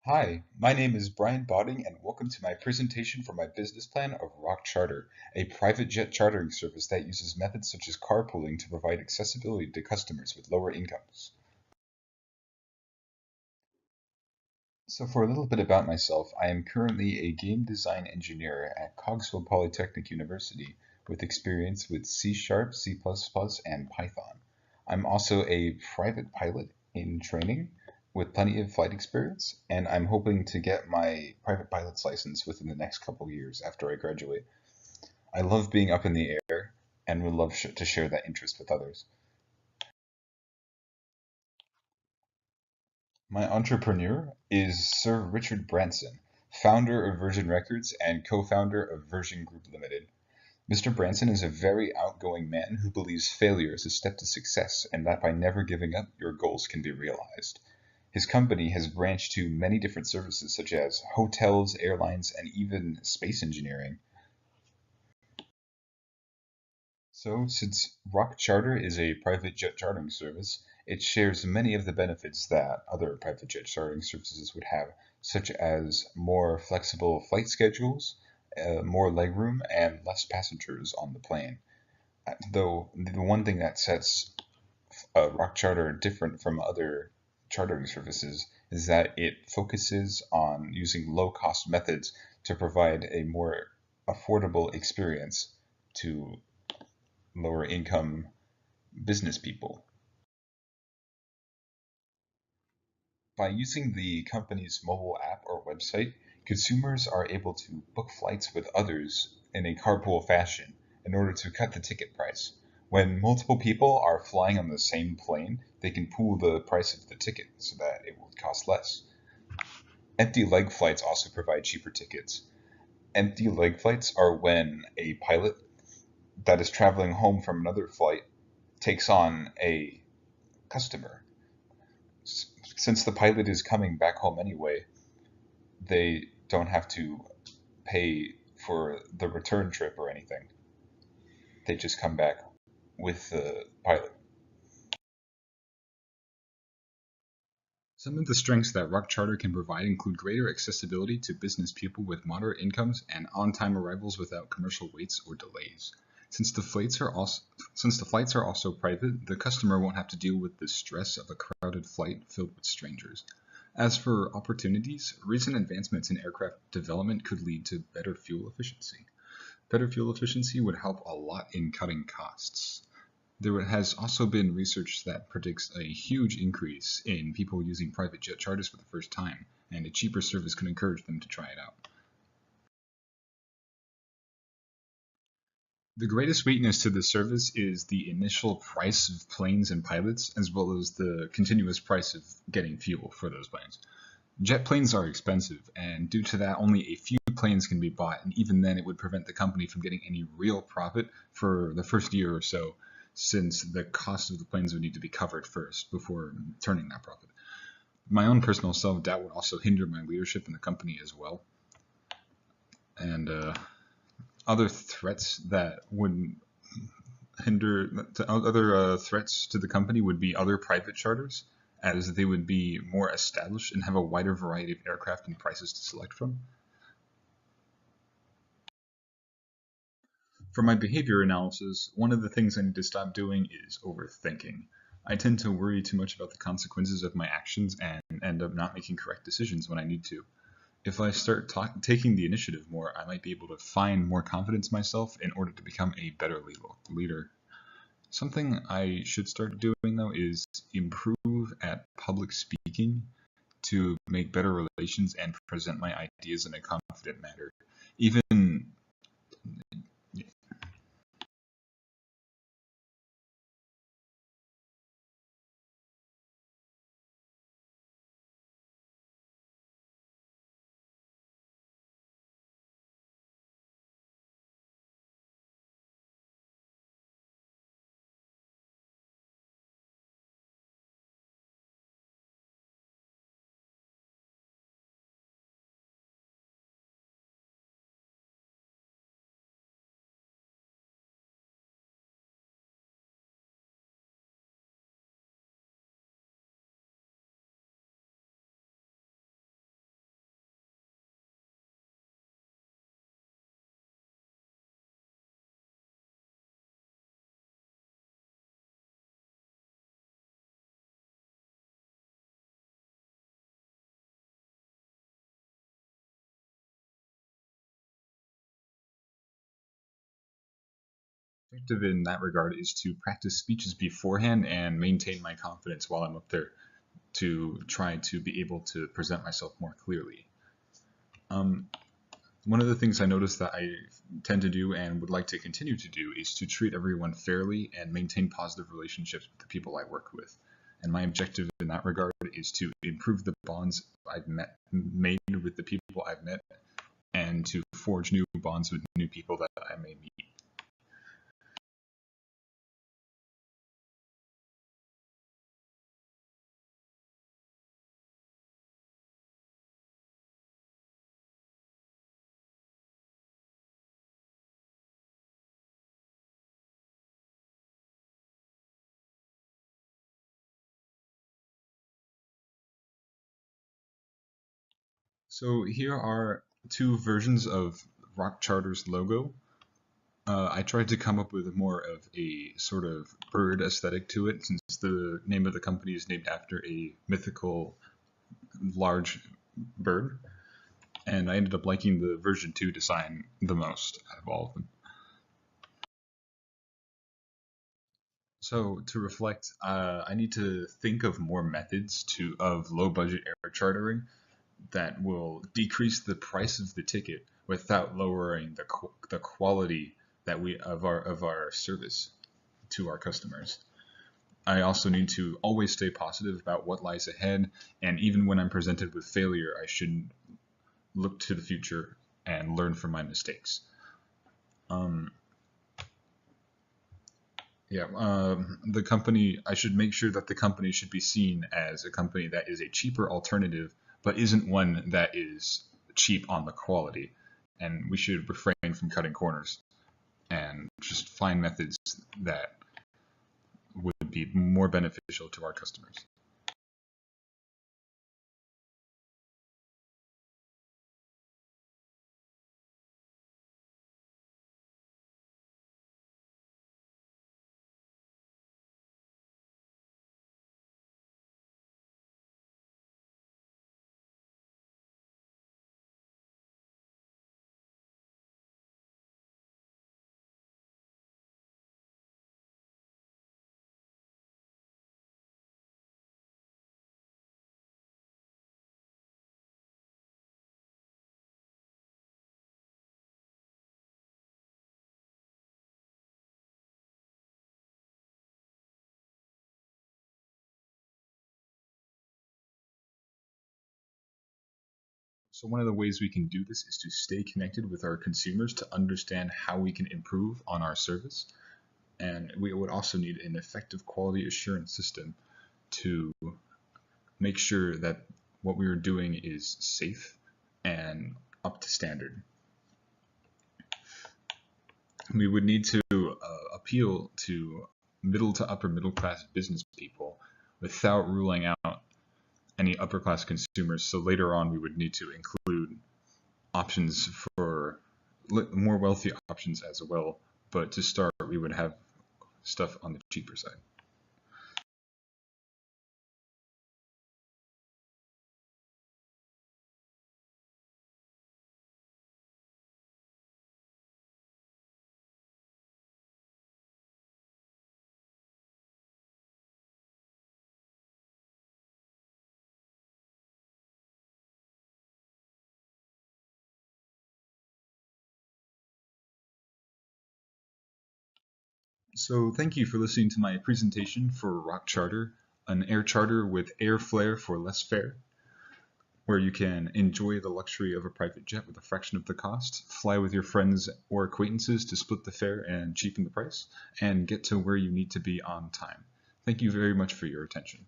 Hi, my name is Brian Bodding, and welcome to my presentation for my business plan of Rock Charter, a private jet chartering service that uses methods such as carpooling to provide accessibility to customers with lower incomes. So, for a little bit about myself, I am currently a game design engineer at Cogswell Polytechnic University with experience with C Sharp, C++, and Python. I'm also a private pilot in training with plenty of flight experience, and I'm hoping to get my private pilot's license within the next couple years after I graduate. I love being up in the air and would love to share that interest with others. My entrepreneur is Sir Richard Branson, founder of Virgin Records and co-founder of Virgin Group Limited. Mr. Branson is a very outgoing man who believes failure is a step to success and that by never giving up, your goals can be realized. His company has branched to many different services such as hotels, airlines, and even space engineering. So, since Rock Charter is a private jet chartering service, it shares many of the benefits that other private jet chartering services would have, such as more flexible flight schedules, more legroom, and less passengers on the plane. Though the one thing that sets Rock Charter different from other chartering services is that it focuses on using low-cost methods to provide a more affordable experience to lower income business people. By using the company's mobile app or website, consumers are able to book flights with others in a carpool fashion in order to cut the ticket price. When multiple people are flying on the same plane, they can pool the price of the ticket so that it will cost less. Empty leg flights also provide cheaper tickets. Empty leg flights are when a pilot that is traveling home from another flight takes on a customer. Since the pilot is coming back home anyway, they don't have to pay for the return trip or anything. They just come back with the pilot. Some of the strengths that Rock Charter can provide include greater accessibility to business people with moderate incomes and on-time arrivals without commercial waits or delays. Since the flights are also private, the customer won't have to deal with the stress of a crowded flight filled with strangers. As for opportunities, recent advancements in aircraft development could lead to better fuel efficiency. Better fuel efficiency would help a lot in cutting costs. There has also been research that predicts a huge increase in people using private jet charters for the first time, and a cheaper service could encourage them to try it out. The greatest weakness to this service is the initial price of planes and pilots, as well as the continuous price of getting fuel for those planes. Jet planes are expensive, and due to that, only a few planes can be bought, and even then, it would prevent the company from getting any real profit for the first year or so, since the cost of the planes would need to be covered first before turning that profit. My own personal self doubt would also hinder my leadership in the company as well. And other threats that would other threats to the company would be other private charters, as they would be more established and have a wider variety of aircraft and prices to select from. For my behavior analysis, one of the things I need to stop doing is overthinking. I tend to worry too much about the consequences of my actions and end up not making correct decisions when I need to. If I start taking the initiative more, I might be able to find more confidence myself in order to become a better leader. Something I should start doing though is improve at public speaking to make better relations and present my ideas in a confident manner. Even Effective in that regard is to practice speeches beforehand and maintain my confidence while I'm up there to try to be able to present myself more clearly. Um, One of the things I noticed that I tend to do and would like to continue to do is to treat everyone fairly and maintain positive relationships with the people I work with. And my objective in that regard is to improve the bonds made with the people I've met, and to forge new bonds with new people that I may meet. So here are two versions of Rock Charter's logo. I tried to come up with more of a sort of bird aesthetic to it, since the name of the company is named after a mythical large bird, and I ended up liking the version 2 design the most out of all of them. So to reflect, I need to think of more methods of low budget air chartering that will decrease the price of the ticket without lowering the quality that we of our service to our customers. I also need to always stay positive about what lies ahead, and even when I'm presented with failure, I should look to the future and learn from my mistakes. Um, the company, I should make sure that the company should be seen as a company that is a cheaper alternative, but isn't one that is cheap on the quality. And we should refrain from cutting corners and just find methods that would be more beneficial to our customers. So one of the ways we can do this is to stay connected with our consumers to understand how we can improve on our service. And we would also need an effective quality assurance system to make sure that what we are doing is safe and up to standard. We would need to appeal to middle to upper middle class business people without ruling out any upper class consumers. So later on, we would need to include options for more wealthy options as well. But to start, we would have stuff on the cheaper side. So thank you for listening to my presentation for Rock Charter, an air charter with air flair for less fare, where you can enjoy the luxury of a private jet with a fraction of the cost, fly with your friends or acquaintances to split the fare and cheapen the price, and get to where you need to be on time. Thank you very much for your attention.